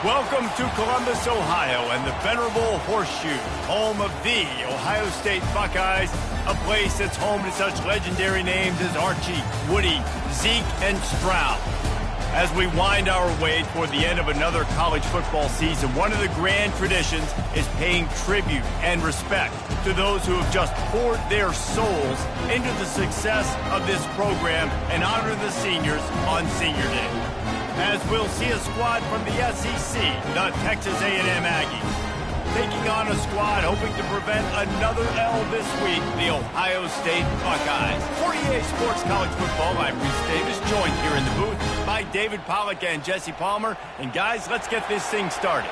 Welcome to Columbus, Ohio, and the venerable Horseshoe, home of the Ohio State Buckeyes, a place that's home to such legendary names as Archie, Woody, Zeke, and Stroud. As we wind our way toward the end of another college football season, one of the grand traditions is paying tribute and respect to those who have just poured their souls into the success of this program and honor the seniors on Senior Day. As we'll see a squad from the SEC, the Texas A&M Aggies, taking on a squad hoping to prevent another L this week, the Ohio State Buckeyes. For EA Sports College Football, I'm Reese Davis, joined here in the booth by David Pollack and Jesse Palmer. And guys, let's get this thing started.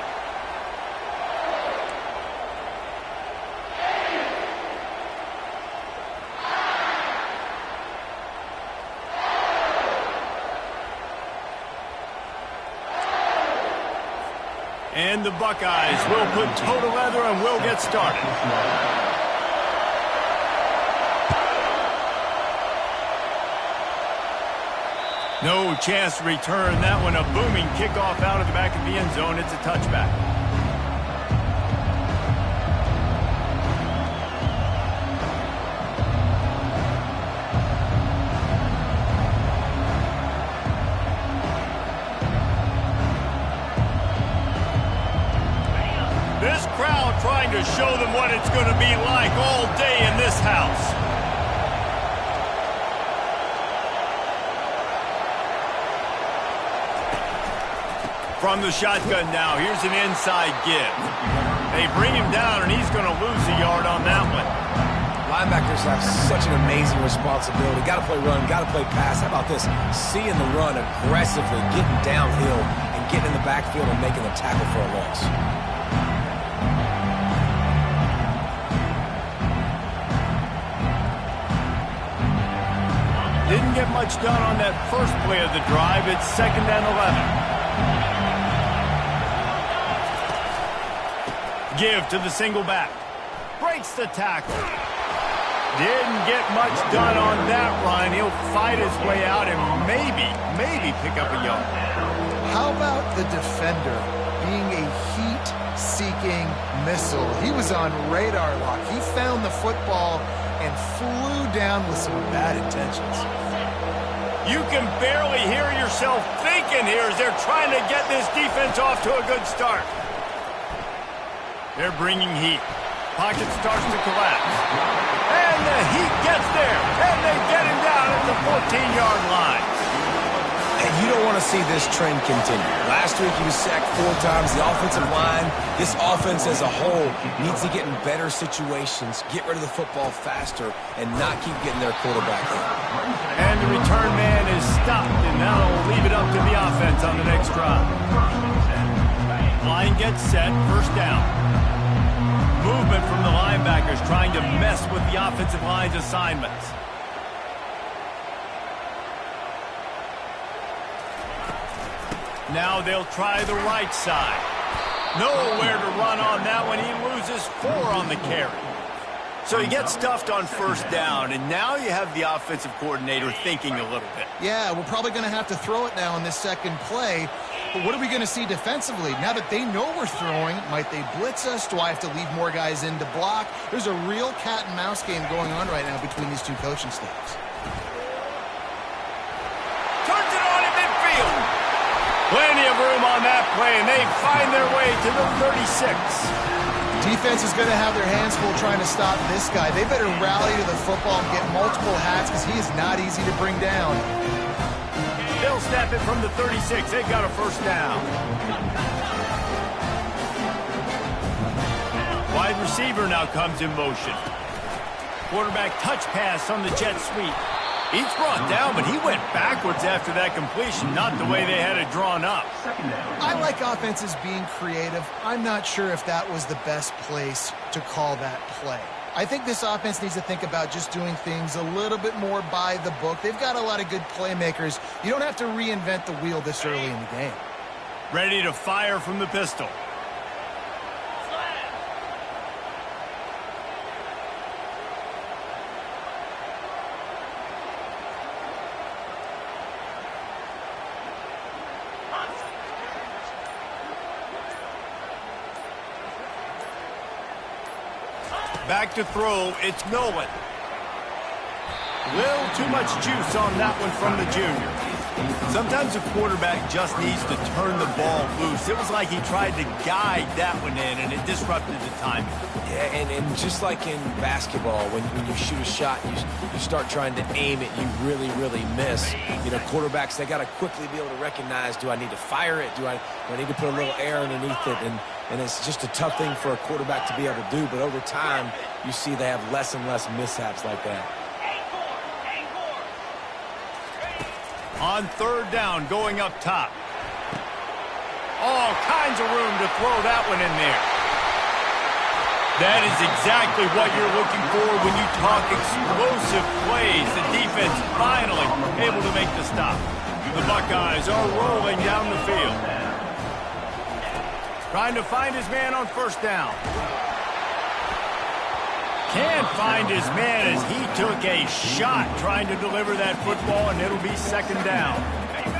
And the Buckeyes will put toe to leather and we'll get started. No chance to return that one. A booming kickoff out of the back of the end zone. It's a touchback. This crowd trying to show them what it's going to be like all day in this house. From the shotgun now, here's an inside give. They bring him down, and he's going to lose a yard on that one. Linebackers have such an amazing responsibility. Got to play run, got to play pass. How about this? Seeing the run aggressively, getting downhill, and getting in the backfield and making the tackle for a loss. Didn't get much done on that first play of the drive. It's 2nd and 11. Give to the single back. Breaks the tackle. Didn't get much done on that run. He'll fight his way out and maybe pick up a yard. How about the defender being a heat-seeking missile? He was on radar lock. He found the football and flew down with some bad intentions. You can barely hear yourself thinking here as they're trying to get this defense off to a good start. They're bringing heat. Pocket starts to collapse. And the heat gets there. And they get him down at the 14-yard line. And you don't want to see this trend continue. Last week he was sacked 4 times. The offensive line, this offense as a whole, needs to get in better situations, get rid of the football faster, and not keep getting their quarterback in. And the return man is stopped, and now will leave it up to the offense on the next drive. Line gets set, first down. Movement from the linebackers trying to mess with the offensive line's assignments. Now they'll try the right side. Nowhere to run on that one. He loses 4 on the carry. So he gets stuffed on first down, and now you have the offensive coordinator thinking a little bit. Yeah, we're probably going to have to throw it now in this second play. But what are we going to see defensively? Now that they know we're throwing, might they blitz us? Do I have to leave more guys in to block? There's a real cat and mouse game going on right now between these two coaching staffs. Turns it on in midfield. Plenty of room on that play, and they find their way to the 36. Defense is going to have their hands full trying to stop this guy. They better rally to the football and get multiple hats because he is not easy to bring down. They'll snap it from the 36. They've got a first down. Wide receiver now comes in motion. Quarterback touch pass on the jet sweep. He's brought down, but he went backwards after that completion, not the way they had it drawn up. I like offenses being creative. I'm not sure if that was the best place to call that play. I think this offense needs to think about just doing things a little bit more by the book. They've got a lot of good playmakers. You don't have to reinvent the wheel this early in the game. Ready to fire from the pistol. Back to throw, it's Nolan. Little too much juice on that one from the junior. Sometimes a quarterback just needs to turn the ball loose. It was like he tried to guide that one in, and it disrupted the timing. Yeah, and just like in basketball, when you shoot a shot, you start trying to aim it, you really, really miss. You know, quarterbacks, they got to quickly be able to recognize, do I need to fire it? Do I need to put a little air underneath it? And it's just a tough thing for a quarterback to be able to do, but over time, you see they have less and less mishaps like that. On third down, going up top. All kinds of room to throw that one in there. That is exactly what you're looking for when you talk explosive plays. The defense finally able to make the stop. The Buckeyes are rolling down the field. Trying to find his man on first down. Can't find his man as he took a shot trying to deliver that football, and it'll be second down.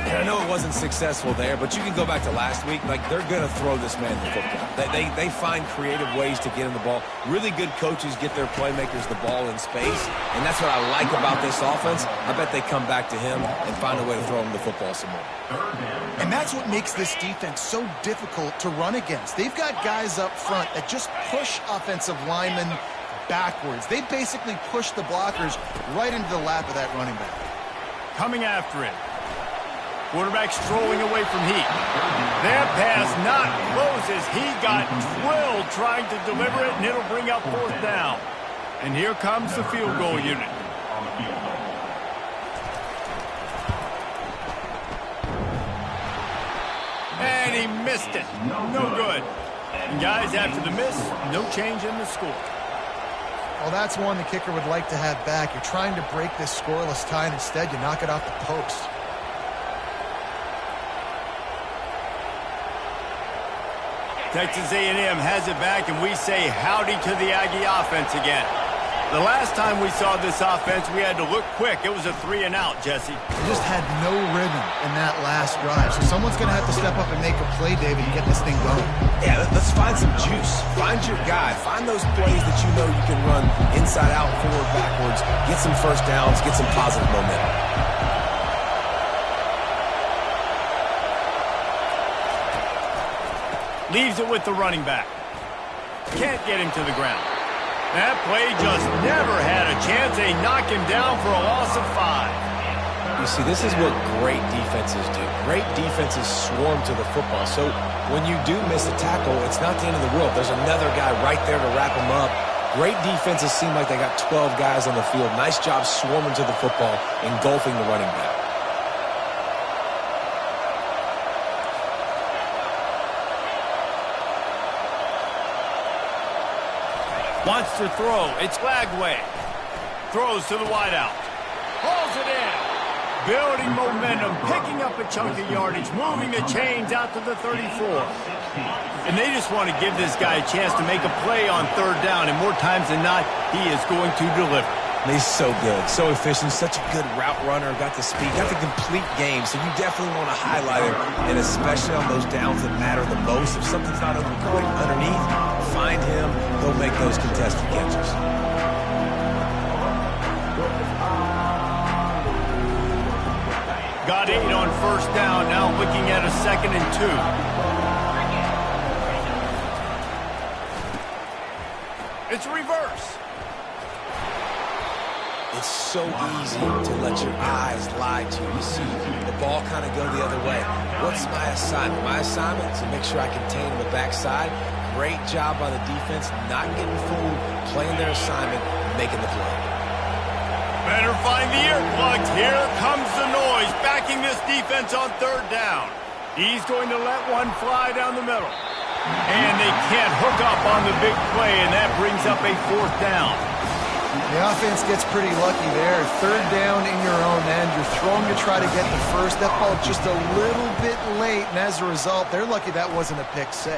And I know it wasn't successful there, but you can go back to last week. Like, they're going to throw this man the football. They find creative ways to get him the ball. Really good coaches get their playmakers the ball in space, and that's what I like about this offense. I bet they come back to him and find a way to throw him the football some more. And that's what makes this defense so difficult to run against. They've got guys up front that just push offensive linemen backwards. They basically push the blockers right into the lap of that running back. Coming after it. Quarterback strolling away from Heat. That pass not closes. He got drilled trying to deliver it, and it'll bring up fourth down. And here comes the field goal unit. And he missed it. No good. And guys, after the miss, no change in the score. Well, that's one the kicker would like to have back. You're trying to break this scoreless tie, and instead you knock it off the post. Texas A&M has it back, and we say howdy to the Aggie offense again. The last time we saw this offense, we had to look quick. It was a 3-and-out, Jesse. They just had no rhythm in that last drive. So someone's going to have to step up and make a play, David, and get this thing going. Yeah, let's find some juice. Find your guy. Find those plays that you know you can run inside out, forward, backwards. Get some first downs. Get some positive momentum. Leaves it with the running back. Can't get him to the ground. That play just never had a chance. They knock him down for a loss of 5. You see, this is what great defenses do. Great defenses swarm to the football. So when you do miss a tackle, it's not the end of the world. There's another guy right there to wrap him up. Great defenses seem like they got 12 guys on the field. Nice job swarming to the football, engulfing the running back. Wants to throw. It's Lagway. Throws to the wideout. Hauls it in. Building momentum. Picking up a chunk of yardage. Moving the chains out to the 34. And they just want to give this guy a chance to make a play on third down. And more times than not, he is going to deliver. He's so good, so efficient, such a good route runner, got the speed, got the complete game, so you definitely want to highlight him, and especially on those downs that matter the most. If something's not going underneath, find him, he'll make those contested catches. Got 8 on first down, now looking at a 2nd and 2. It's reverse. It's so easy to let your eyes lie to you. You see the ball kind of go the other way. What's my assignment? My assignment is to make sure I contain him the backside. Great job by the defense, not getting fooled, playing their assignment, making the play. Better find the earplugs. Here comes the noise, backing this defense on third down. He's going to let one fly down the middle. And they can't hook up on the big play, and that brings up a 4th down. The offense gets pretty lucky there. Third down in your own end. You're throwing to try to get the first. That ball just a little bit late, and as a result, they're lucky that wasn't a pick 6.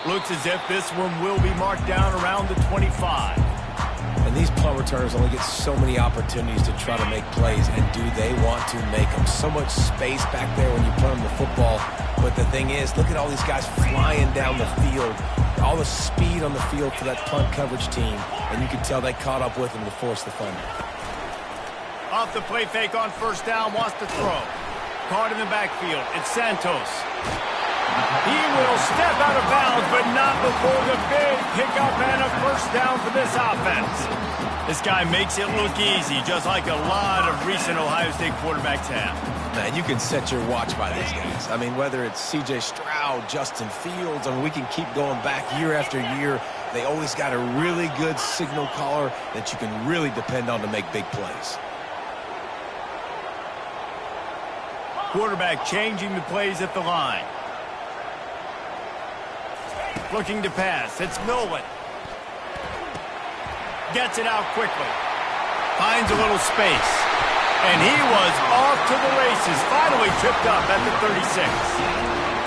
Looks as if this one will be marked down around the 25. And these punt returners only get so many opportunities to try to make plays, and do they want to make them? So much space back there when you put them the football. But the thing is, look at all these guys flying down the field, all the speed on the field for that punt coverage team, and you can tell they caught up with them to force the fumble. Off the play fake on first down, wants to throw. Caught in the backfield. It's Santos. He will step out of bounds, but not before the big pickup and a first down for this offense. This guy makes it look easy, just like a lot of recent Ohio State quarterbacks have. Man, you can set your watch by these guys. I mean, whether it's C.J. Stroud, Justin Fields, I mean, we can keep going back year after year. They always got a really good signal caller that you can really depend on to make big plays. Quarterback changing the plays at the line. Looking to pass. It's Nolan. Gets it out quickly. Finds a little space. And he was off to the races. Finally tripped up at the 36.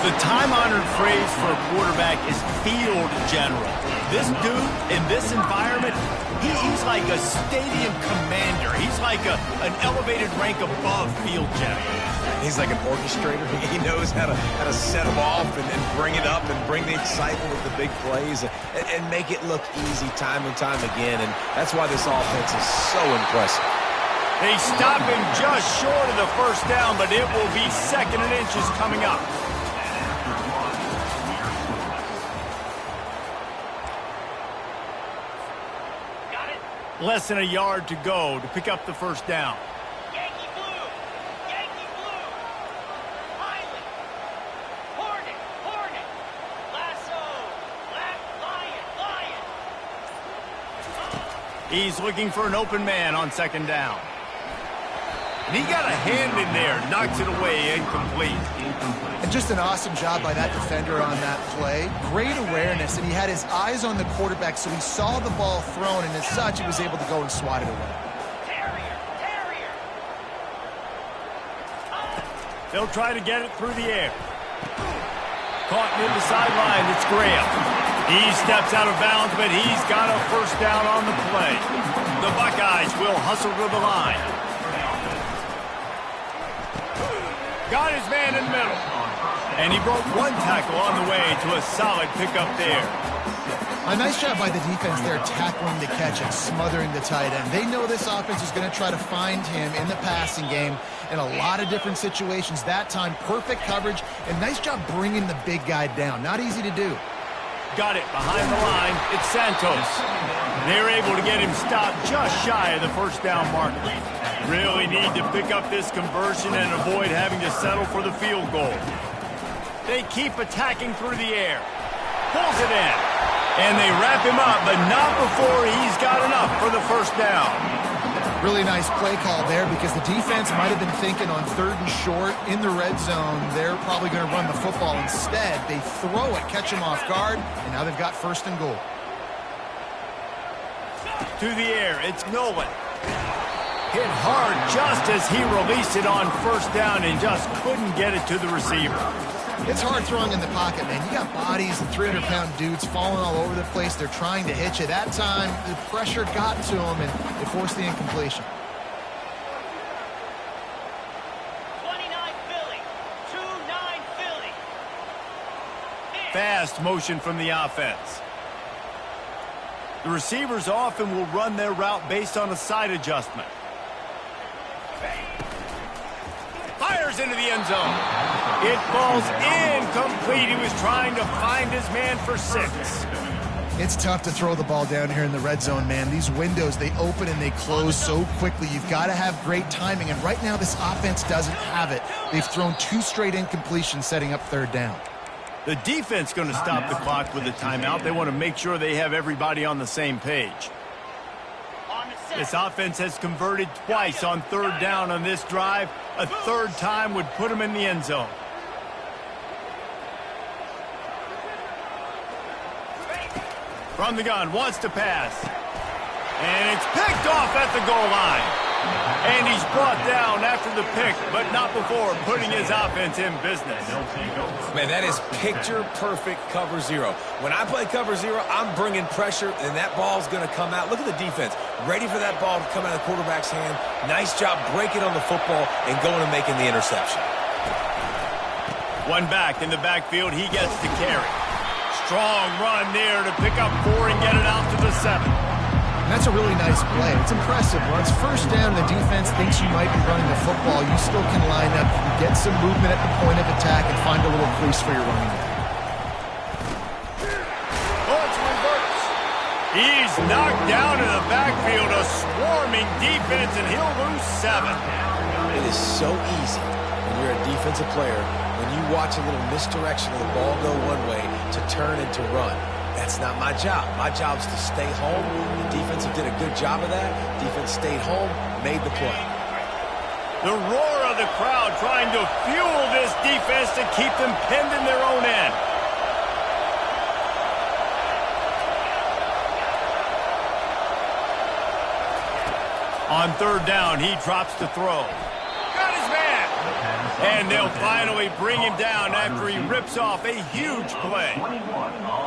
The time-honored phrase for a quarterback is field general. This dude, in this environment, he's like a stadium commander. He's like an elevated rank above field general. He's like an orchestrator. He knows how to set them off and bring it up and bring the excitement with the big plays and make it look easy time and time again. And that's why this offense is so impressive. They stop him just short of the first down, but it will be 2nd and inches coming up. Less than a yard to go to pick up the first down. Yankee blue! Yankee blue! Pilot! Hornet! Lasso! Lion! He's looking for an open man on 2nd down. And he got a hand in there, knocks it away, incomplete. And just an awesome job by that defender on that play. Great awareness, and he had his eyes on the quarterback, so he saw the ball thrown, and as such, he was able to go and swat it away. Terrier! They'll try to get it through the air. Caught near the sideline, it's Graham. He steps out of bounds, but he's got a first down on the play. The Buckeyes will hustle to the line. Got his man in the middle. And he broke one tackle on the way to a solid pickup there. A nice job by the defense there tackling the catch and smothering the tight end. They know this offense is going to try to find him in the passing game in a lot of different situations. That time, perfect coverage, and nice job bringing the big guy down. Not easy to do. Got it behind the line. It's Santos. They're able to get him stopped just shy of the first down marker. Really need to pick up this conversion and avoid having to settle for the field goal. They keep attacking through the air. Pulls it in. And they wrap him up, but not before he's got enough for the first down. Really nice play call there because the defense might have been thinking on 3rd and short in the red zone. They're probably going to run the football instead. They throw it, catch him off guard, and now they've got 1st and goal. To the air, it's Nolan. Hit hard just as he released it on first down and just couldn't get it to the receiver. It's hard throwing in the pocket, man. You got bodies and 300-pound dudes falling all over the place. They're trying to hit you. That time, the pressure got to them, and it forced the incompletion. 29 Philly. 2-9 Philly. Fast motion from the offense. The receivers often will run their route based on a side adjustment. Fires into the end zone. It falls incomplete. He was trying to find his man for 6. It's tough to throw the ball down here in the red zone, man. These windows, they open and they close so quickly. You've got to have great timing, and right now this offense doesn't have it. They've thrown 2 straight incompletions setting up 3rd down. The defense going to stop the clock with a timeout. They want to make sure they have everybody on the same page. This offense has converted twice on 3rd down on this drive. A 3rd time would put them in the end zone. From the gun, wants to pass. And it's picked off at the goal line. And he's brought down after the pick, but not before putting his offense in business. Man, that is picture-perfect cover zero. When I play cover zero, I'm bringing pressure, and that ball's going to come out. Look at the defense. Ready for that ball to come out of the quarterback's hand. Nice job breaking on the football and going and making the interception. One back in the backfield, he gets to carry. Strong run there to pick up 4 and get it out to the 7. That's a really nice play. It's impressive. When it's first down, the defense thinks you might be running the football. You still can line up, you can get some movement at the point of attack, and find a little crease for your running back. Oh, it's reverse. He's knocked down in the backfield, a swarming defense, and he'll lose 7. It is so easy when you're a defensive player, when you watch a little misdirection of the ball go one way, to turn and to run. That's not my job. My job is to stay home. The defense did a good job of that. Defense stayed home, made the play. The roar of the crowd trying to fuel this defense to keep them pinned in their own end. On 3rd down, he drops to throw. Got his man. And they'll finally bring him down after he rips off a huge play.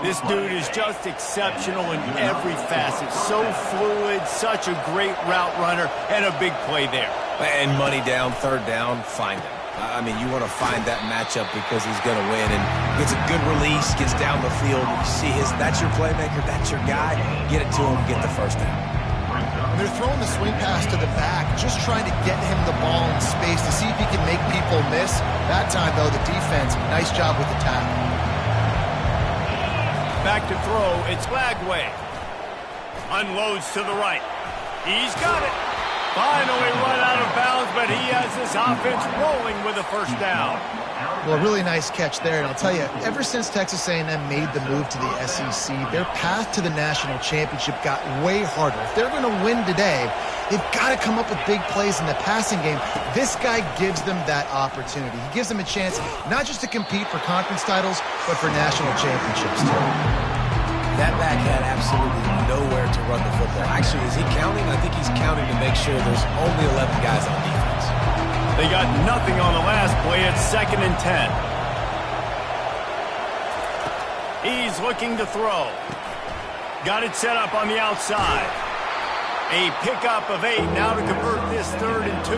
This dude is just exceptional in every facet. So fluid, such a great route runner, and a big play there. And money down, 3rd down, find him. I mean, you want to find that matchup because he's going to win. And gets a good release, gets down the field. You see that's your playmaker, that's your guy. Get it to him, get the 1st down. They're throwing the swing pass to the back, just trying to get him the ball in space to see if he can make people miss. That time, though, the defense, nice job with the tackle. Back to throw, it's Lagway. Unloads to the right. He's got it. Finally run out of bounds, but he has this offense rolling with a 1st down. Well, a really nice catch there, and I'll tell you, ever since Texas A&M made the move to the SEC, their path to the national championship got way harder. If they're going to win today, they've got to come up with big plays in the passing game. This guy gives them that opportunity. He gives them a chance not just to compete for conference titles, but for national championships, too. That back had absolutely nowhere to run the football. Actually, is he counting? I think he's counting to make sure there's only 11 guys on defense. They got nothing on the last play. It's 2nd and 10. He's looking to throw. Got it set up on the outside. A pickup of 8 now to convert this 3rd and 2.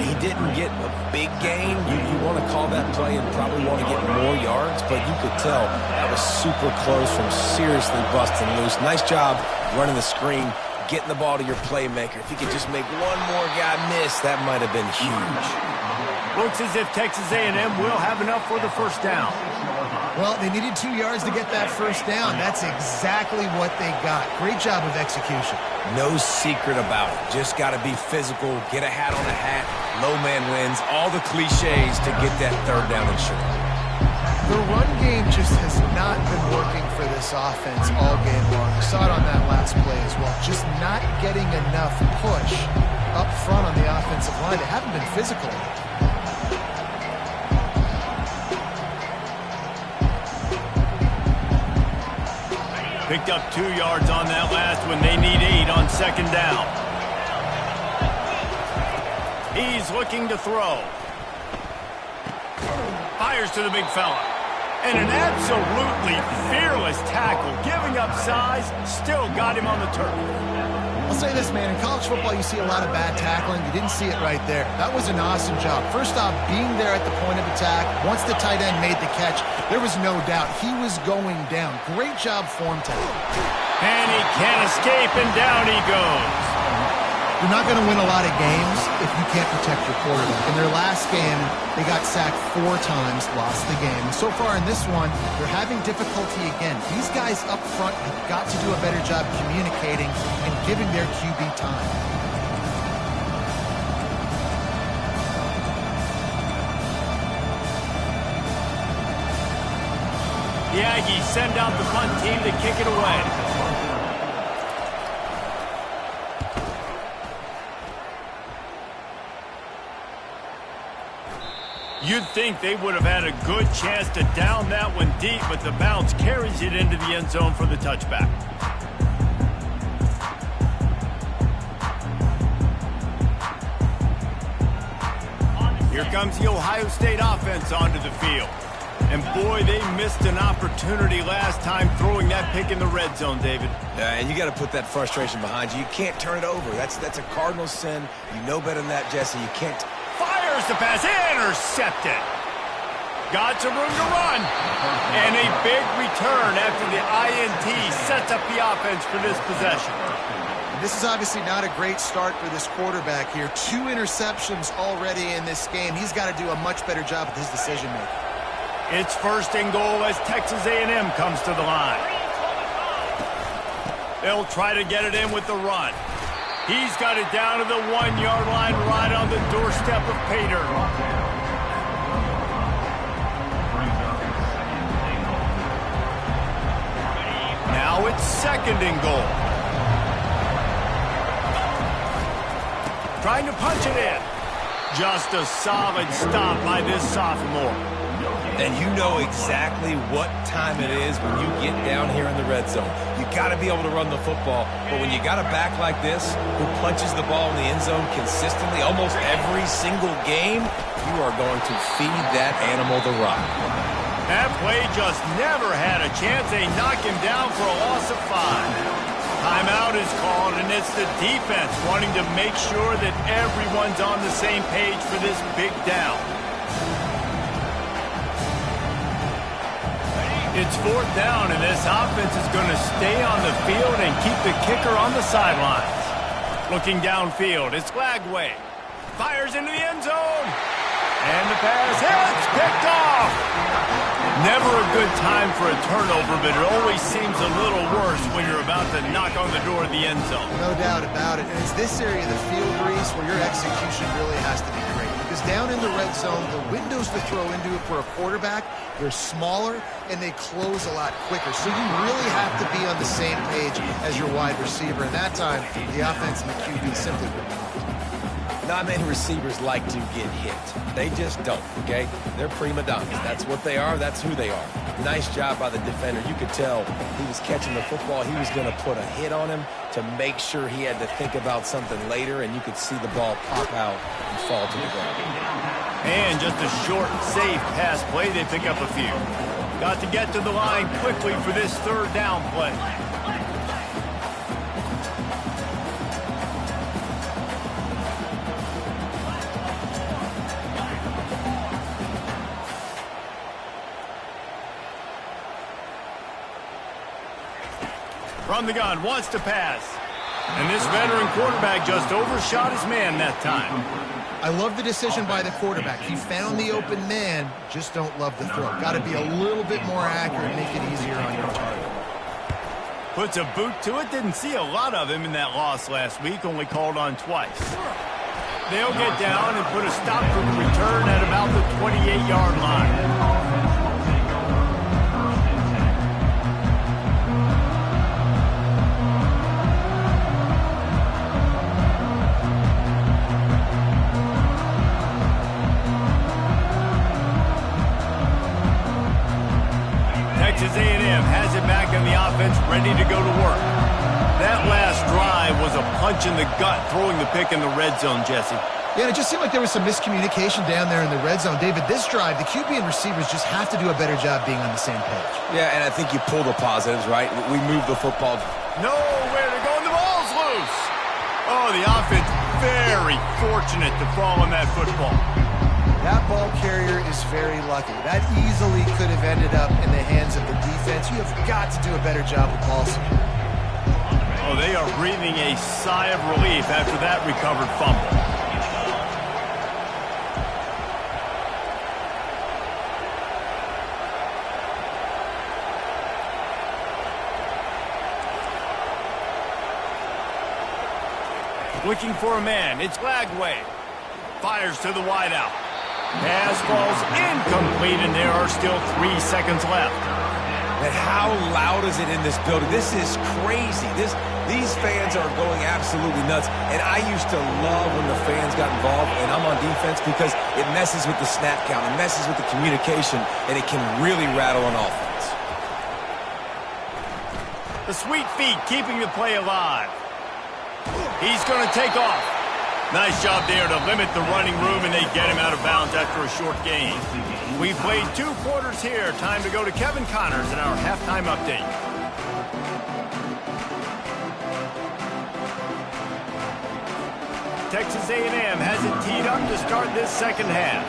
He didn't get a big gain. You want to call that play and probably want to get more yards, but you could tell that was super close from seriously busting loose. Nice job running the screen, getting the ball to your playmaker. If you could just make one more guy miss, that might have been huge. Looks as if Texas A&M will have enough for the 1st down. Well, they needed 2 yards to get that 1st down. That's exactly what they got. Great job of execution. No secret about it. Just got to be physical, get a hat on a hat, low man wins, all the cliches to get that 3rd down and short. The run game just has not been working for this offense all game long. We saw it on that last play as well. Just not getting enough push up front on the offensive line. They haven't been physical. Picked up 2 yards on that last one. They need 8 on 2nd down. He's looking to throw. Fires to the big fella. And an absolutely fearless tackle. Giving up size, still got him on the turf. I'll say this, man. In college football, you see a lot of bad tackling. You didn't see it right there. That was an awesome job. First off, being there at the point of attack. Once the tight end made the catch, there was no doubt he was going down. Great job form tackle. And he can't escape, and down he goes. You're not going to win a lot of games if you can't protect your quarterback. In their last game, they got sacked 4 times, lost the game. So far in this one, they're having difficulty again. These guys up front have got to do a better job communicating and giving their QB time. The Aggies send out the punt team to kick it away. You'd think they would have had a good chance to down that one deep, but the bounce carries it into the end zone for the touchback. Here comes the Ohio State offense onto the field. And boy, they missed an opportunity last time throwing that pick in the red zone, David. Yeah, and you got to put that frustration behind you. You can't turn it over. That's a cardinal sin. You know better than that, Jesse. You can't. Fires the pass, intercepted. Got some room to run. And a big return after the INT sets up the offense for this possession. This is obviously not a great start for this quarterback here. 2 interceptions already in this game. He's got to do a much better job with his decision-making. It's 1st and goal as Texas A&M comes to the line. They'll try to get it in with the run. He's got it down to the 1-yard line right on the doorstep of Pater. Now it's 2nd and goal. Trying to punch it in. Just a solid stop by this sophomore. And you know exactly what time it is when you get down here in the red zone. You got to be able to run the football, but when you got a back like this who punches the ball in the end zone consistently almost every single game, you are going to feed that animal the rock. That play just never had a chance. They knock him down for a loss of 5. Timeout is called, and it's the defense wanting to make sure that everyone's on the same page for this big down. It's 4th down, and this offense is going to stay on the field and keep the kicker on the sidelines. Looking downfield, it's Lagway. Fires into the end zone. And the pass hits, picked off. Never a good time for a turnover, but it always seems a little worse when you're about to knock on the door of the end zone. No doubt about it. And it's this area of the field, Reese, where your execution really has to be great. Because down in the red zone, the windows to throw into it for a quarterback, they're smaller and they close a lot quicker. So you really have to be on the same page as your wide receiver. And that time, the offense and the QB simply wouldn't. Not many receivers like to get hit. They just don't, okay? They're prima donnas. That's what they are. That's who they are. Nice job by the defender. You could tell he was catching the football. He was going to put a hit on him to make sure he had to think about something later, and you could see the ball pop out and fall to the ground. And just a short, safe pass play. They pick up a few. Got to get to the line quickly for this 3rd down play. From the gun, wants to pass. And this veteran quarterback just overshot his man that time. I love the decision by the quarterback. He found the open man, just don't love the throw. Got to be a little bit more accurate, make it easier on your target. Puts a boot to it. Didn't see a lot of him in that loss last week, only called on twice. They'll get down and put a stop for the return at about the 28-yard line. Texas A&M has it back in the offense, ready to go to work. That last drive was a punch in the gut, throwing the pick in the red zone, Jesse. Yeah, and it just seemed like there was some miscommunication down there in the red zone. David, this drive, the QB and receivers just have to do a better job being on the same page. Yeah, and I think you pull the positives, right? We move the football. Nowhere to go, and the ball's loose. Oh, the offense very fortunate to fall on that football. That ball carrier is very lucky. That easily could have ended up in the hands of the defense. You have got to do a better job with ball security. Oh, they are breathing a sigh of relief after that recovered fumble. Looking for a man. It's Lagway. Fires to the wideout. Pass falls incomplete, and there are still 3 seconds left. And how loud is it in this building? This is crazy. These fans are going absolutely nuts. And I used to love when the fans got involved, and I'm on defense, because it messes with the snap count. It messes with the communication, and it can really rattle an offense. The sweet feet keeping the play alive. He's going to take off. Nice job there to limit the running room, and they get him out of bounds after a short gain. We've played 2 quarters here. Time to go to Kevin Connors in our halftime update. Texas A&M has it teed up to start this second half.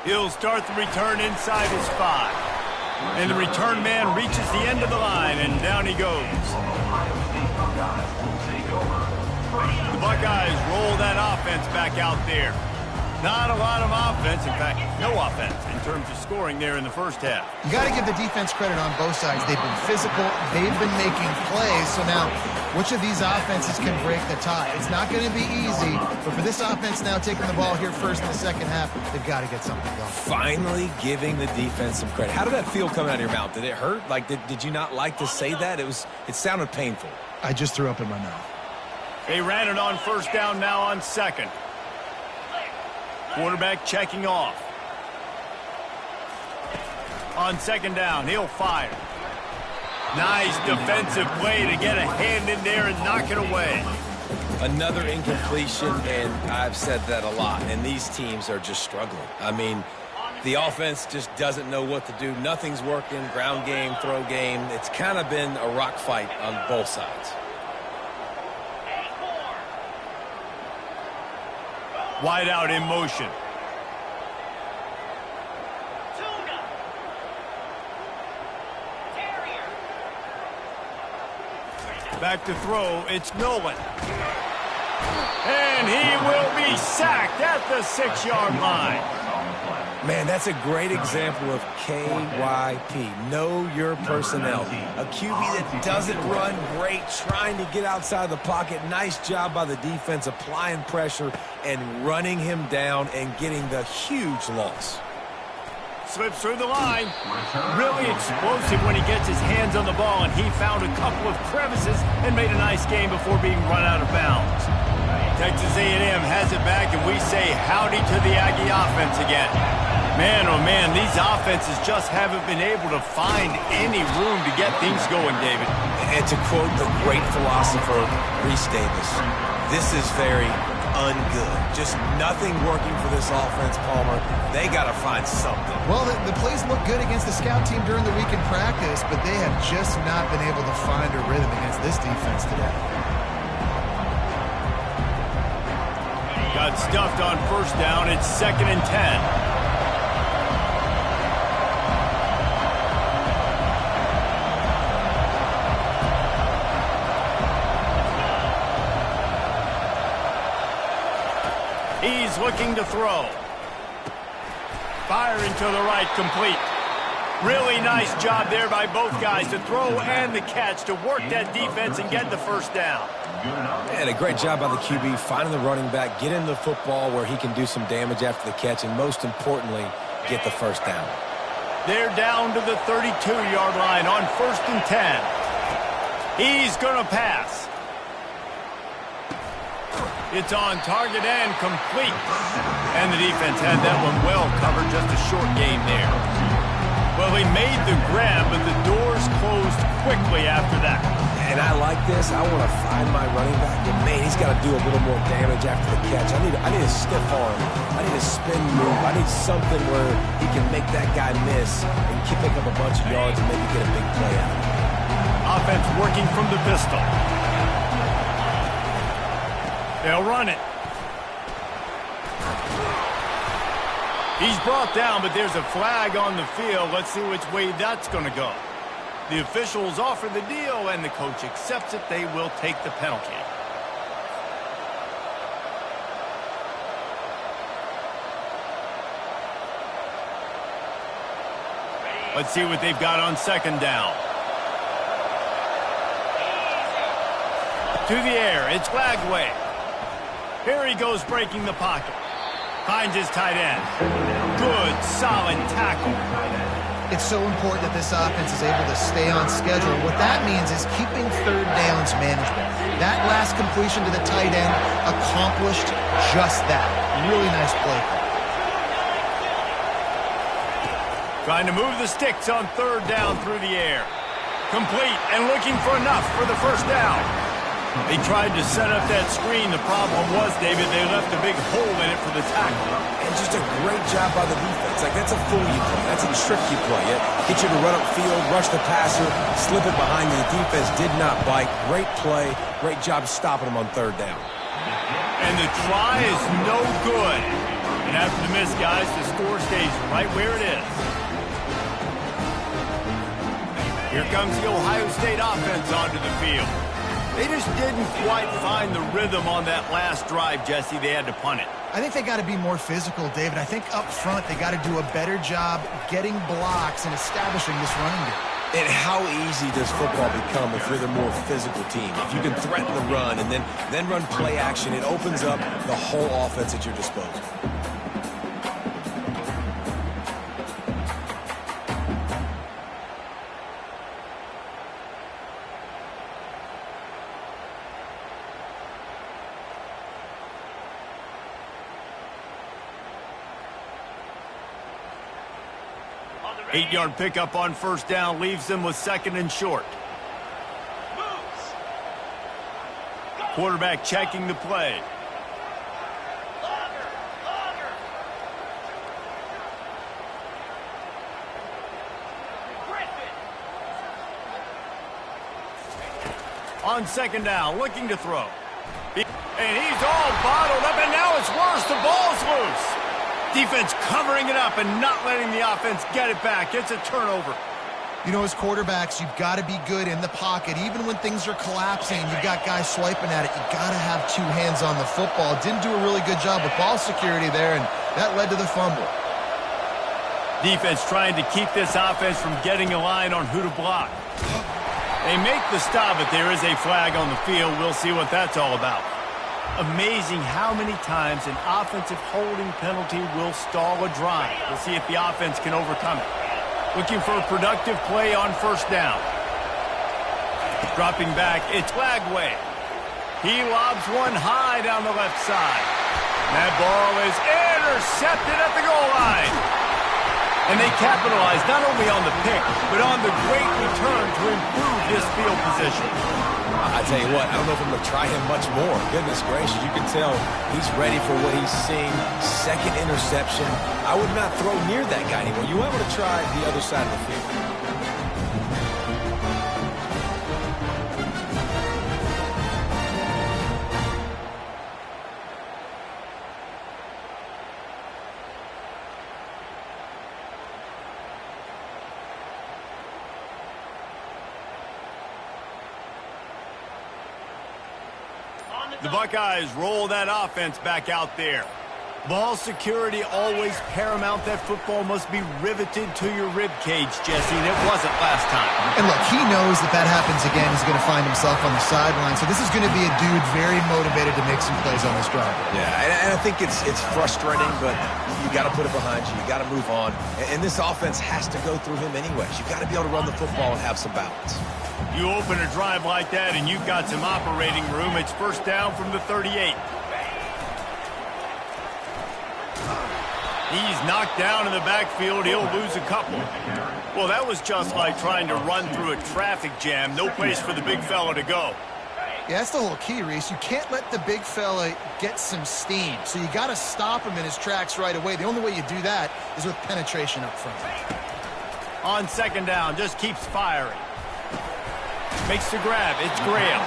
He'll start the return inside his 5. And the return man reaches the end of the line, and down he goes. The Buckeyes roll that offense back out there. Not a lot of offense, in fact, no offense in terms of scoring there in the first half. You got to give the defense credit on both sides. They've been physical. They've been making plays. So now, which of these offenses can break the tie? It's not going to be easy, but for this offense now taking the ball here first in the second half, they've got to get something going. Finally giving the defense some credit. How did that feel coming out of your mouth? Did it hurt? Like, did you not like to say that? It sounded painful. I just threw up in my mouth. They ran it on first down, now on second. Quarterback checking off. On second down, he'll fire. Nice defensive play to get a hand in there and knock it away. Another incompletion, and I've said that a lot, and these teams are just struggling. I mean, the offense just doesn't know what to do. Nothing's working, ground game, throw game. It's kind of been a rock fight on both sides. Wide out in motion. Back to throw, it's Nolan. And he will be sacked at the 6-yard line. Man, that's a great example of KYP. Know your personnel. A QB that doesn't run great, trying to get outside the pocket. Nice job by the defense, applying pressure and running him down and getting the huge loss. Slips through the line. Really explosive when he gets his hands on the ball, and he found a couple of crevices and made a nice game before being run out of bounds. Texas A&M has it back, and we say howdy to the Aggie offense again. Man, oh man, these offenses just haven't been able to find any room to get things going, David. And to quote the great philosopher, Reese Davis, this is very ungood. Just nothing working for this offense, Palmer. They got to find something. Well, the plays look good against the scout team during the week in practice, but they have just not been able to find a rhythm against this defense today. Got stuffed on first down. It's 2nd and 10. He's looking to throw. Firing to the right, complete. Really nice job there by both guys to throw and the catch to work that defense and get the first down. And a great job by the QB, finding the running back, getting the football where he can do some damage after the catch, and most importantly, get the first down. They're down to the 32-yard line on 1st and 10. He's going to pass. It's on target and complete. And the defense had that one well covered, just a short game there. Well, he made the grab, but the doors closed quickly after that. And I like this. I want to find my running back, but man, he's got to do a little more damage after the catch. I need a stiff arm. I need a spin move. I need something where he can make that guy miss and pick up a bunch of yards and maybe get a big play out of it. Offense working from the pistol. They'll run it. He's brought down, but there's a flag on the field. Let's see which way that's going to go. The officials offer the deal, and the coach accepts it. They will take the penalty. Let's see what they've got on 2nd down. To the air, it's Glagway. Here he goes, breaking the pocket. Finds his tight end. Good, solid tackle. It's so important that this offense is able to stay on schedule. What that means is keeping third downs management. That last completion to the tight end accomplished just that. Really nice play call. Trying to move the sticks on 3rd down through the air. Complete and looking for enough for the first down. They tried to set up that screen. The problem was, David, they left a big hole in it for the tackle. And just a great job by the defense. Like, that's a fool you play. That's a trick you play. Get you to run upfield, rush the passer, slip it behind you. The defense did not bite. Great play. Great job stopping them on third down. And the try is no good. And after the miss, guys, the score stays right where it is. Here comes the Ohio State offense onto the field. They just didn't quite find the rhythm on that last drive, Jesse. They had to punt it. I think they got to be more physical, David. I think up front they got to do a better job getting blocks and establishing this running game. And how easy does football become if you're the more physical team? If you can threaten the run and then run play action, it opens up the whole offense at your disposal. On the 8-yard pickup on first down leaves them with 2nd and short. moves. Quarterback checking the play. Longer. Griffin. On 2nd down, looking to throw. And he's all bottled up, and now it's worse. The ball's loose. Defense covering it up and not letting the offense get it back. It's a turnover. You know, as quarterbacks, you've got to be good in the pocket. Even when things are collapsing, you've got guys swiping at it. You've got to have 2 hands on the football. Didn't do a really good job with ball security there, and that led to the fumble. Defense trying to keep this offense from getting a line on who to block. They make the stop, but there is a flag on the field. We'll see what that's all about. Amazing how many times an offensive holding penalty will stall a drive. We'll see if the offense can overcome it. Looking for a productive play on first down. Dropping back, it's Lagway. He lobs one high down the left side. That ball is intercepted at the goal line. And they capitalize not only on the pick, but on the great return to improve this field position. I tell you what, I don't know if I'm going to try him much more. Goodness gracious, you can tell he's ready for what he's seeing. 2nd interception. I would not throw near that guy anymore. You want to try the other side of the field. The Buckeyes roll that offense back out there. Ball security always paramount. That football must be riveted to your rib cage, Jesse, and it wasn't last time. And look, he knows that that happens again. He's going to find himself on the sideline. So this is going to be a dude very motivated to make some plays on this drive. Yeah, and I think it's frustrating, but you got to put it behind you. You got to move on. And this offense has to go through him anyways. You got to be able to run the football and have some balance. You open a drive like that and you've got some operating room. It's first down from the 38. He's knocked down in the backfield. He'll lose a couple. Well, that was just like trying to run through a traffic jam. No place for the big fella to go. Yeah, that's the whole key, Reese. You can't let the big fella get some steam. So you got to stop him in his tracks right away. The only way you do that is with penetration up front. On 2nd down, just keeps firing. Makes the grab. It's Graham.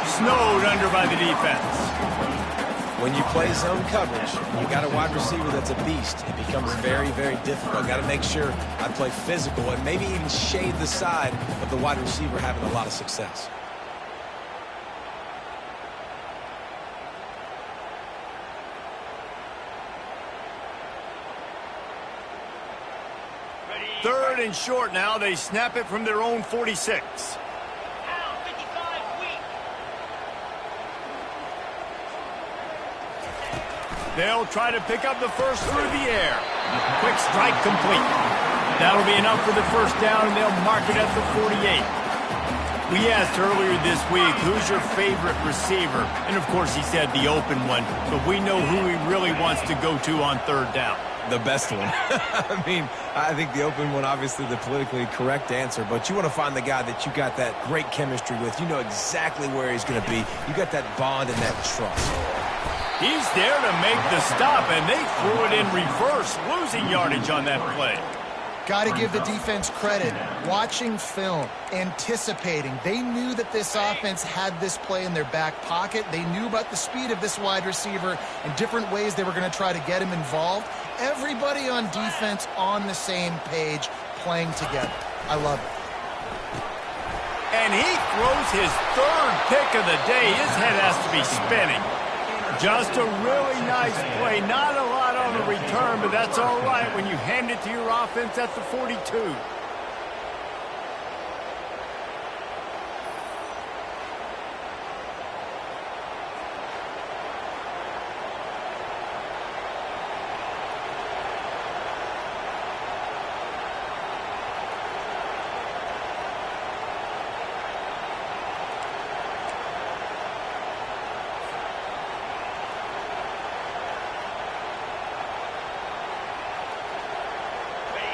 Snowed under by the defense. When you play zone coverage, you got a wide receiver that's a beast. It becomes very, very difficult. Got to make sure I play physical and maybe even shade the side of the wide receiver having a lot of success. Ready. 3rd and short now. They snap it from their own 46. Down 55 weak. They'll try to pick up the first through the air. Quick strike complete. That'll be enough for the first down, and they'll mark it at the 48. We asked earlier this week, who's your favorite receiver? And, of course, he said the open one. But we know who he really wants to go to on 3rd down. The best one. I mean, I think the open one, obviously the politically correct answer, but you want to find the guy that you got that great chemistry with. You know exactly where he's going to be. You got that bond and that trust. He's there to make the stop, and they threw it in reverse, losing yardage on that play. Got to give the defense credit. Watching film, anticipating. They knew that this offense had this play in their back pocket. They knew about the speed of this wide receiver and different ways they were going to try to get him involved. Everybody on defense on the same page, playing together. I love it. And he throws his third pick of the day. His head has to be spinning. Just a really nice play. Not a lot on the return, but that's all right when you hand it to your offense at the 42.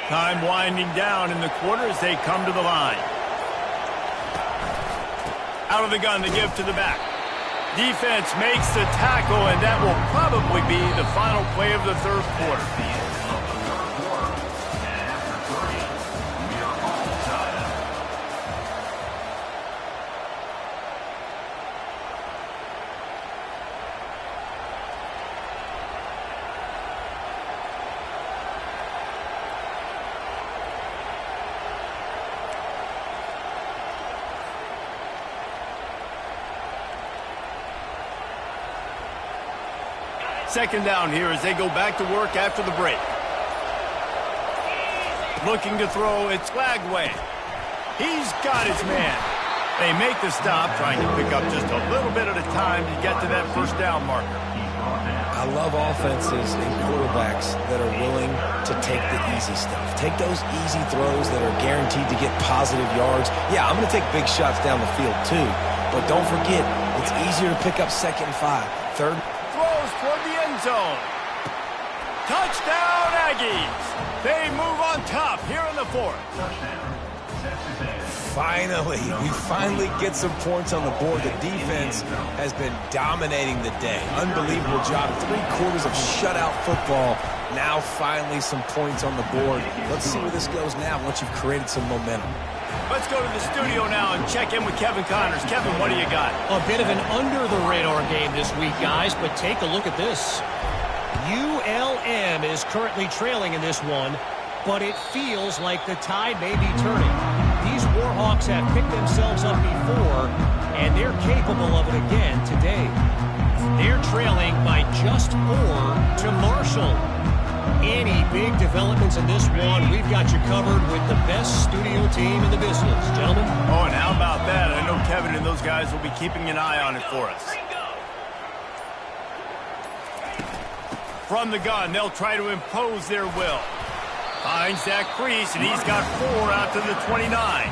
Time winding down in the quarter as they come to the line. Out of the gun to give to the back. Defense makes the tackle, and that will probably be the final play of the third quarter. Second down here as they go back to work after the break. Looking to throw, it's Lagway. He's got his man. They make the stop, trying to pick up just a little bit at a time to get to that first down marker. I love offenses and quarterbacks that are willing to take the easy stuff. Take those easy throws that are guaranteed to get positive yards. Yeah, I'm going to take big shots down the field too. But don't forget, it's easier to pick up 2nd and 5. Third. Throws toward the end zone. Touchdown, Aggies. They move on top here in the fourth. Finally, we finally get some points on the board. The defense has been dominating the day. Unbelievable job. 3 quarters of shutout football. Now finally some points on the board. Let's see where this goes now once you've created some momentum. Let's go to the studio now and check in with Kevin Connors. Kevin, what do you got? A bit of an under-the-radar game this week, guys, but take a look at this. ULM is currently trailing in this one, but it feels like the tide may be turning. These Warhawks have picked themselves up before, and they're capable of it again today. They're trailing by just 4 to Marshall. Any big developments in this one, we've got you covered with the best studio team in the business, gentlemen. Oh, and how about that? I know Kevin and those guys will be keeping an eye on it for us. From the gun, they'll try to impose their will. Finds that crease, and he's got 4 out to the 29.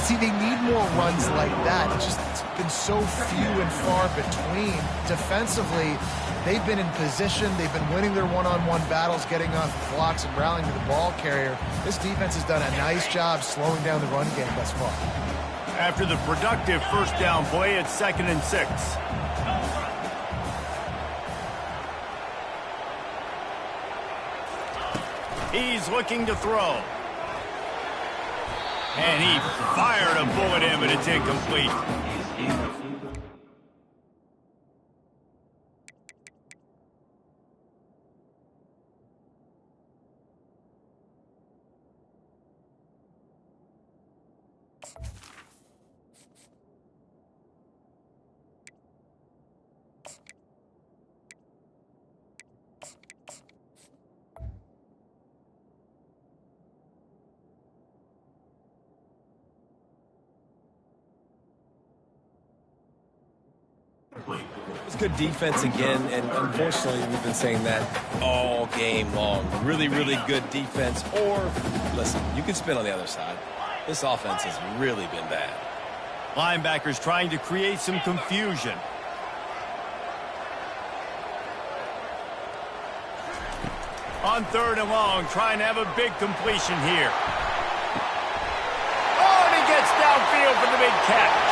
See, they need more runs like that. It's been so few and far between. Defensively, they've been in position. They've been winning their one-on-one battles, getting off blocks and rallying to the ball carrier. This defense has done a nice job slowing down the run game thus far. After the productive first down play, it's 2nd and 6. He's looking to throw. And he fired a bullet in, but it's incomplete. It's good defense again, and unfortunately, we've been saying that all game long. Really, really good defense. Or, listen, you can spin on the other side. This offense has really been bad. Linebackers trying to create some confusion. On 3rd and long, trying to have a big completion here. Oh, and he gets downfield for the big catch.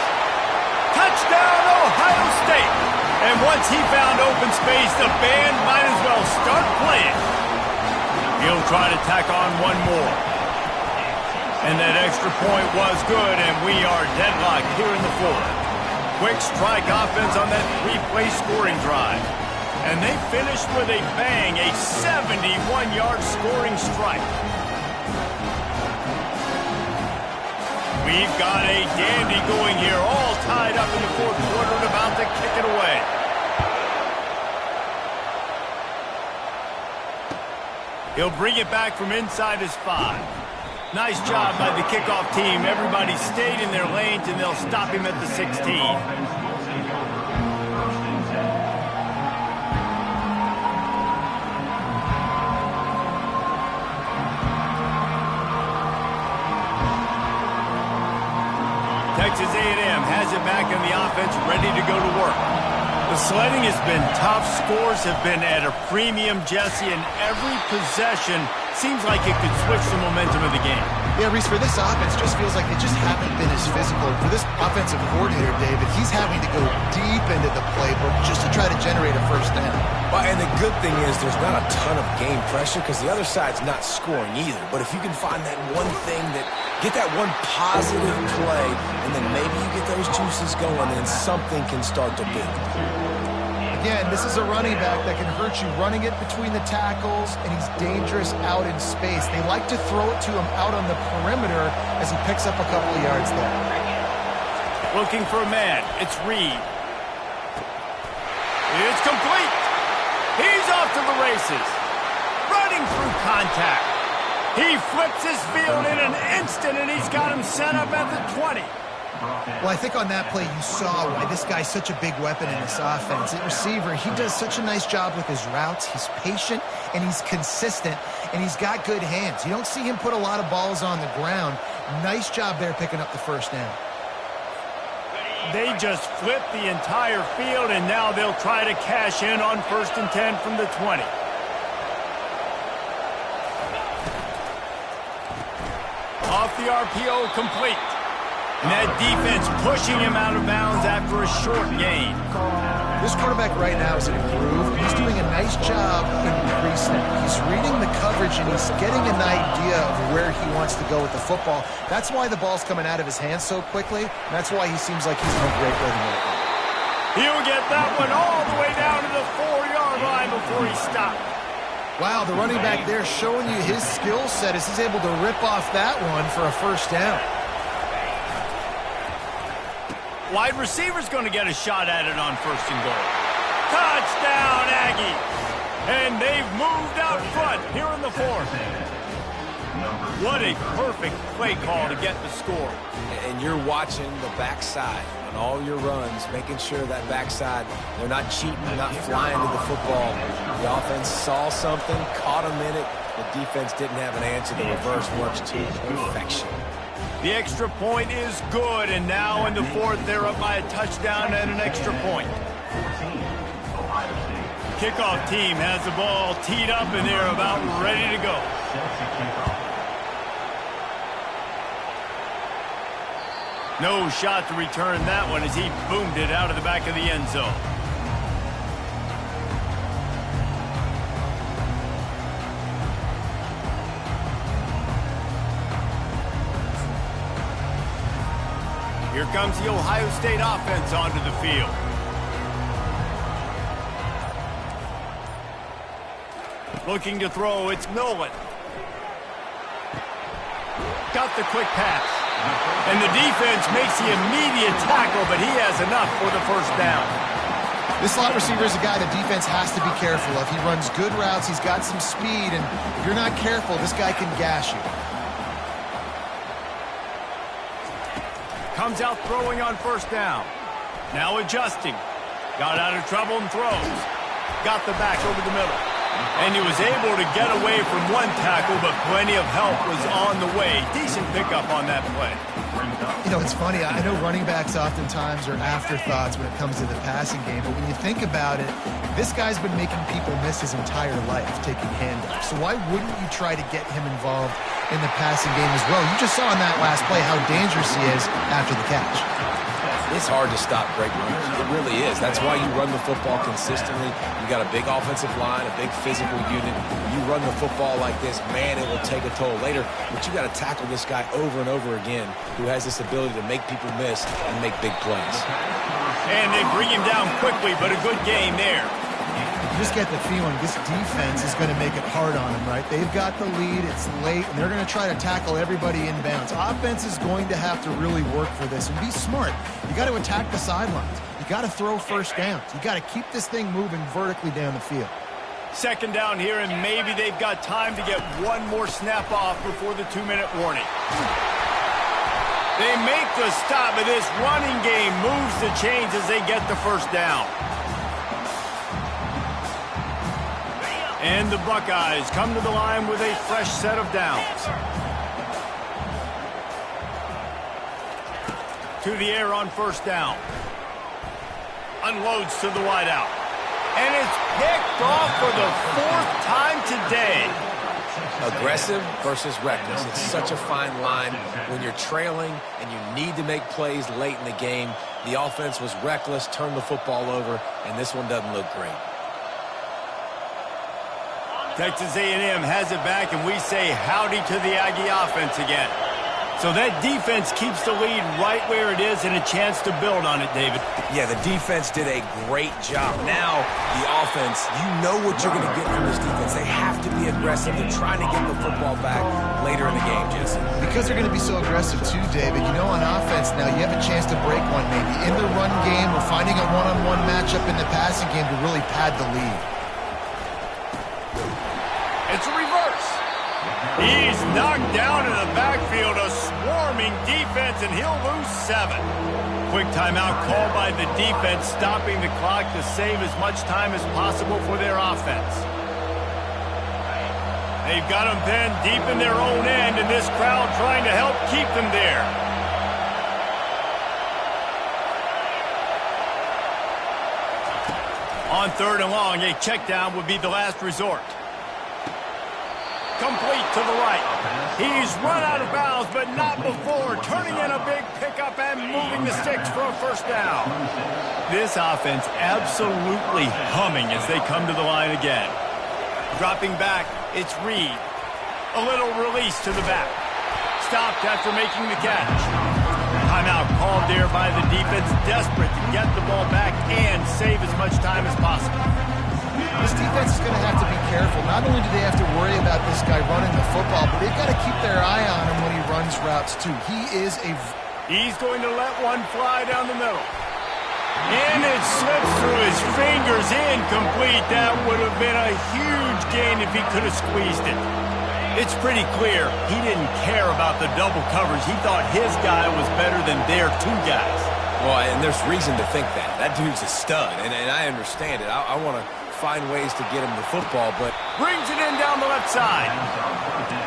Touchdown, Ohio State. And once he found open space, the band might as well start playing. He'll try to tack on one more. And that extra point was good, and we are deadlocked here in the 4th. Quick strike offense on that 3-play scoring drive. And they finished with a bang, a 71-yard scoring strike. We've got a dandy going here, all tied up in the 4th quarter and about to kick it away. He'll bring it back from inside his 5. Nice job by the kickoff team. Everybody stayed in their lanes, and they'll stop him at the 16. Texas A&M has it back in the offense, ready to go to work. The sledding has been tough. Scores have been at a premium, Jesse, and every possession seems like it could switch the momentum of the game. Yeah, Reese, for this offense, just feels like they just haven't been as physical. For this offensive coordinator, David, he's having to go deep into the playbook just to try to generate a first down. Well, and the good thing is there's not a ton of game pressure because the other side's not scoring either. But if you can find that one thing get that one positive play, and then maybe you get those juices going, and something can start to build. Again, this is a running back that can hurt you running it between the tackles, and he's dangerous out in space. They like to throw it to him out on the perimeter as he picks up a couple of yards there. Looking for a man. It's Reed. It's complete. He's off to the races. Running through contact. He flips his field in an instant, and he's got him set up at the 20. Well, I think on that play you saw why this guy's such a big weapon in this offense. At receiver, he does such a nice job with his routes. He's patient, and he's consistent, and he's got good hands. You don't see him put a lot of balls on the ground. Nice job there picking up the first down. They just flipped the entire field, and now they'll try to cash in on 1st and 10 from the 20. Off the RPO, complete. And that defense pushing him out of bounds after a short gain. This quarterback right now is improved. He's doing a nice job in pre-snap. He's reading the coverage, and he's getting an idea of where he wants to go with the football. That's why the ball's coming out of his hands so quickly. And that's why he seems like he's in a great rhythm right now. He'll get that one all the way down to the 4-yard line before he stops. Wow, the running back there showing you his skill set as he's able to rip off that one for a first down. Wide receiver's going to get a shot at it on 1st and goal. Touchdown, Aggies! And they've moved out front here in the 4th. What a perfect play call to get the score. And you're watching the backside on all your runs, making sure that backside, they're not cheating, not flying to the football. The offense saw something, caught him in it. The defense didn't have an answer. The reverse works to perfection. The extra point is good, and now in the 4th, they're up by a touchdown and an extra point. Kickoff team has the ball teed up, and they're about ready to go. No shot to return that one as he boomed it out of the back of the end zone. Here comes the Ohio State offense onto the field. Looking to throw, it's Nolan. Got the quick pass. And the defense makes the immediate tackle, but he has enough for the first down. This slot receiver is a guy the defense has to be careful of. He runs good routes, he's got some speed, and if you're not careful, this guy can gash you. Comes out throwing on 1st down. Now adjusting. Got out of trouble and throws. Got the back over the middle. And he was able to get away from one tackle, but plenty of help was on the way. Decent pickup on that play. You know, it's funny. I know running backs oftentimes are afterthoughts when it comes to the passing game, but when you think about it, this guy's been making people miss his entire life taking handoffs. So why wouldn't you try to get him involved in the passing game as well? You just saw in that last play how dangerous he is after the catch. It's hard to stop great runners. It really is. That's why you run the football consistently. You got a big offensive line, a big physical unit. You run the football like this, man, it will take a toll later. But you got to tackle this guy over and over again who has this ability to make people miss and make big plays. And they bring him down quickly, but a good game there. You just get the feeling this defense is going to make it hard on them, right? They've got the lead, it's late, and they're going to try to tackle everybody inbounds. Offense is going to have to really work for this and be smart. You got to attack the sidelines. You got to throw first downs. You got to keep this thing moving vertically down the field. Second down here, and maybe they've got time to get one more snap off before the 2-minute warning. They make the stop, but this running game moves the chains as they get the first down. And the Buckeyes come to the line with a fresh set of downs. To the air on first down. Unloads to the wideout. And it's picked off for the 4th time today. Aggressive versus reckless. It's such a fine line when you're trailing and you need to make plays late in the game. The offense was reckless, turned the football over, and this one doesn't look great. Texas A&M has it back, and we say howdy to the Aggie offense again. So that defense keeps the lead right where it is and a chance to build on it, David. Yeah, the defense did a great job. Now, the offense, you know what you're going to get from this defense. They have to be aggressive. They're trying to get the football back later in the game, Jesse. Because they're going to be so aggressive too, David. You know, on offense now, you have a chance to break one maybe in the run game or finding a one-on-one matchup in the passing game to really pad the lead. It's a reverse. He's knocked down in the backfield, a swarming defense, and he'll lose 7. Quick timeout called by the defense, stopping the clock to save as much time as possible for their offense. They've got them pinned deep in their own end, and this crowd trying to help keep them there. On 3rd and long, a check down would be the last resort. Complete to the right. He's run out of bounds, but not before. Turning in a big pickup and moving the sticks for a first down. This offense absolutely humming as they come to the line again. Dropping back, it's Reed. A little release to the back. Stopped after making the catch. Timeout called there by the defense, desperate to get the ball back and save as much time as possible. This defense is going to have to be careful. Not only do they have to worry about this guy running the football, but they've got to keep their eye on him when he runs routes too. He's going to let one fly down the middle. And it slips through his fingers, incomplete. That would have been a huge gain if he could have squeezed it. It's pretty clear he didn't care about the double coverage. He thought his guy was better than their 2 guys. Well, and there's reason to think that. That dude's a stud, and I understand it. I want to find ways to get him the football, but brings it in down the left side.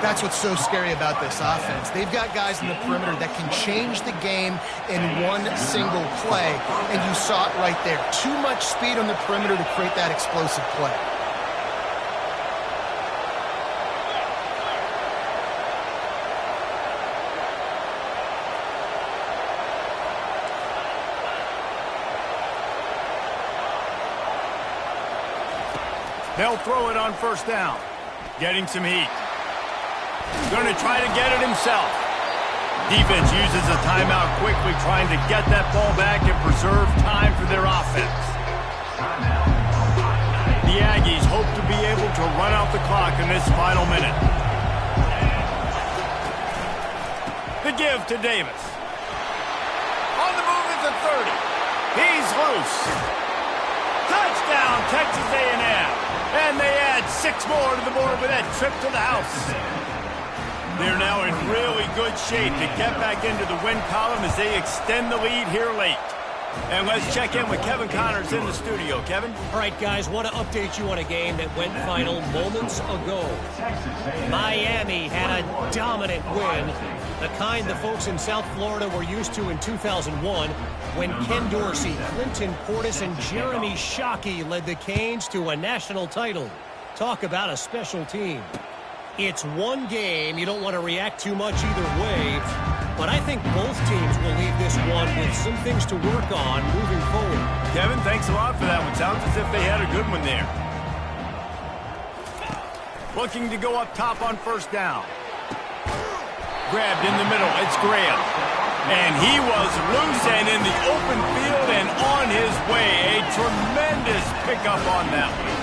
That's what's so scary about this offense. They've got guys in the perimeter that can change the game in one single play, and you saw it right there. Too much speed on the perimeter to create that explosive play. They'll throw it on first down. Getting some heat. Going to try to get it himself. Defense uses a timeout quickly, trying to get that ball back and preserve time for their offense. The Aggies hope to be able to run out the clock in this final minute. The give to Davis. On the move at the 30. He's loose. Touchdown, Texas A&M. And they add 6 more to the board with that trip to the house. They're now in really good shape to get back into the win column as they extend the lead here late. And let's check in with Kevin Connors in the studio. Kevin? All right, guys, want to update you on a game that went final moments ago. Miami had a dominant win, the kind the folks in South Florida were used to in 2001 when Ken Dorsey, Clinton Portis, and Jeremy Shockey led the Canes to a national title. Talk about a special team. It's one game. You don't want to react too much either way, but I think both teams will leave this one with some things to work on moving forward. Kevin, thanks a lot for that one. Sounds as if they had a good one there. Looking to go up top on first down. Grabbed in the middle. It's Graham. And he was loose and in the open field and on his way. A tremendous pickup on that one.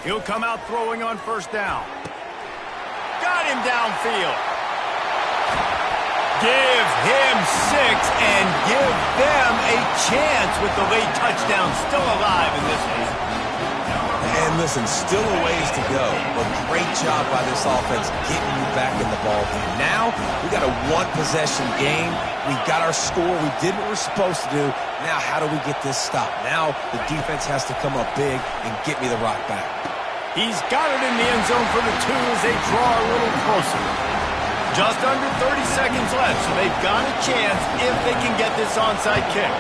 He'll come out throwing on first down. Got him downfield. Give him 6 and give them a chance with the late touchdown still alive in this one. And listen, still a ways to go, but great job by this offense getting you back in the ball game. Now, we got a one-possession game. We got our score. We did what we're supposed to do. Now, how do we get this stopped? Now, the defense has to come up big and get me the rock back. He's got it in the end zone for the 2 as they draw a little closer. Just under 30 seconds left, so they've got a chance if they can get this onside kick.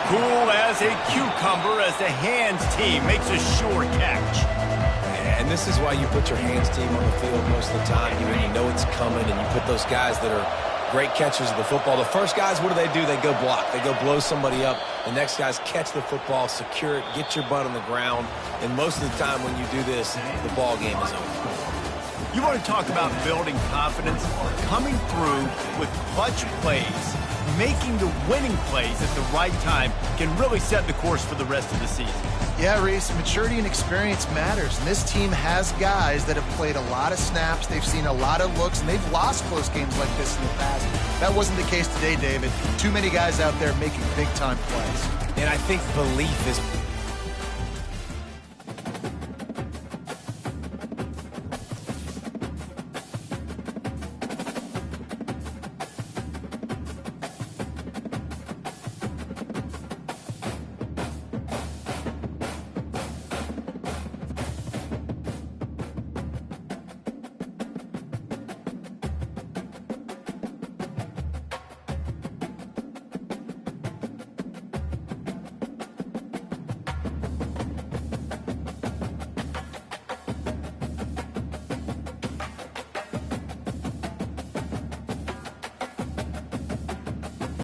Cool as a cucumber as the hands team makes a sure catch. And this is why you put your hands team on the field most of the time. Even you know it's coming, and you put those guys that are great catchers of the football. The first guys, what do? They go block. They go blow somebody up. The next guys catch the football, secure it, get your butt on the ground. And most of the time when you do this, the ball game is over. You want to talk about building confidence? Coming through with clutch plays, making the winning plays at the right time can really set the course for the rest of the season. Yeah, Reese, maturity and experience matters. And this team has guys that have played a lot of snaps. They've seen a lot of looks, and they've lost close games like this in the past. That wasn't the case today, David. Too many guys out there making big-time plays. And I think belief is